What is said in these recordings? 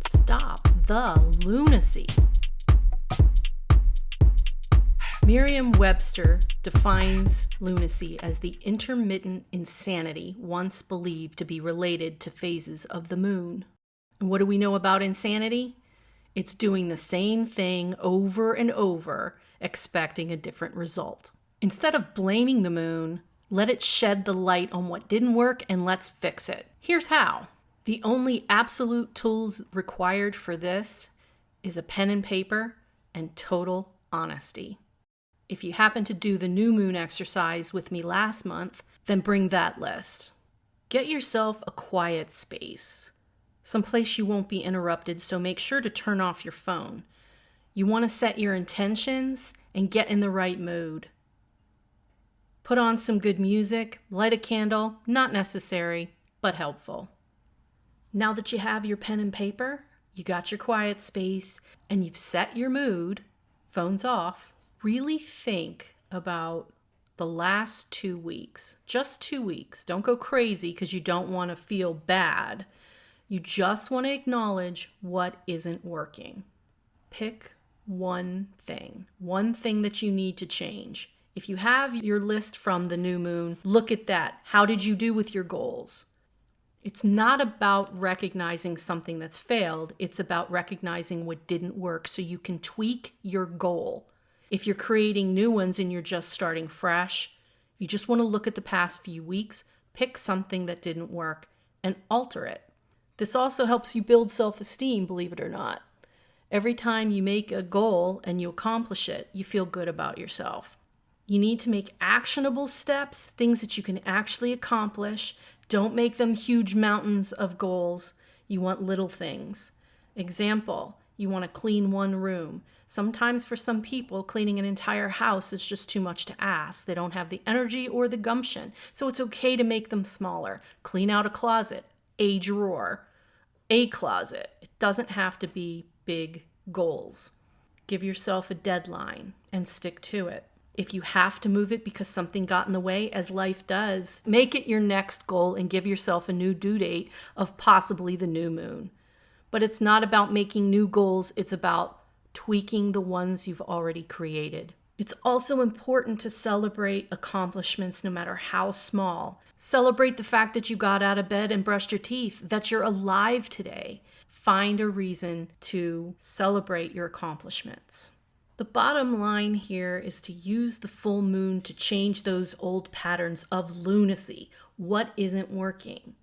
Stop the lunacy. Merriam-Webster defines lunacy as the intermittent insanity once believed to be related to phases of the moon. And what do we know about insanity? It's doing the same thing over and over, expecting a different result. Instead of blaming the moon, let it shed the light on what didn't work and let's fix it. Here's how. The only absolute tools required for this is a pen and paper and total honesty. If you happen to do the new moon exercise with me last month, then bring that list. Get yourself a quiet space, someplace you won't be interrupted, so make sure to turn off your phone. You want to set your intentions and get in the right mood. Put on some good music, light a candle, not necessary, but helpful. Now that you have your pen and paper, you got your quiet space, and you've set your mood, phone's off, really think about the last 2 weeks, just 2 weeks. Don't go crazy because you don't want to feel bad. You just want to acknowledge what isn't working. Pick one thing that you need to change. If you have your list from the new moon, look at that. How did you do with your goals? It's not about recognizing something that's failed. It's about recognizing what didn't work so you can tweak your goal. If you're creating new ones and you're just starting fresh, you just want to look at the past few weeks, pick something that didn't work, and alter it. This also helps you build self-esteem, believe it or not. Every time you make a goal and you accomplish it, you feel good about yourself. You need to make actionable steps, things that you can actually accomplish. Don't make them huge mountains of goals. You want little things. Example, you want to clean one room. Sometimes for some people, cleaning an entire house is just too much to ask. They don't have the energy or the gumption. So it's okay to make them smaller. Clean out a closet, a drawer, a closet. It doesn't have to be big goals. Give yourself a deadline and stick to it. If you have to move it because something got in the way, as life does, make it your next goal and give yourself a new due date of possibly the new moon. But it's not about making new goals. It's about tweaking the ones you've already created. It's also important to celebrate accomplishments no matter how small. Celebrate the fact that you got out of bed and brushed your teeth, that you're alive today. Find a reason to celebrate your accomplishments. The bottom line here is to use the full moon to change those old patterns of lunacy. What isn't working?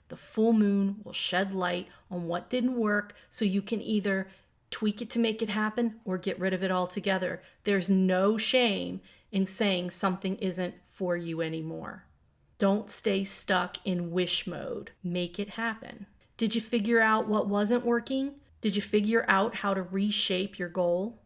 The full moon will shed light on what didn't work so you can either tweak it to make it happen or get rid of it altogether. There's no shame in saying something isn't for you anymore. Don't stay stuck in wish mode. Make it happen. Did you figure out what wasn't working? Did you figure out how to reshape your goal?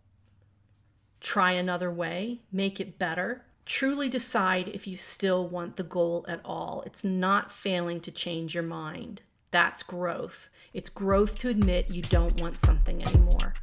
Try another way, make it better. Truly decide if you still want the goal at all. It's not failing to change your mind. That's growth. It's growth to admit you don't want something anymore.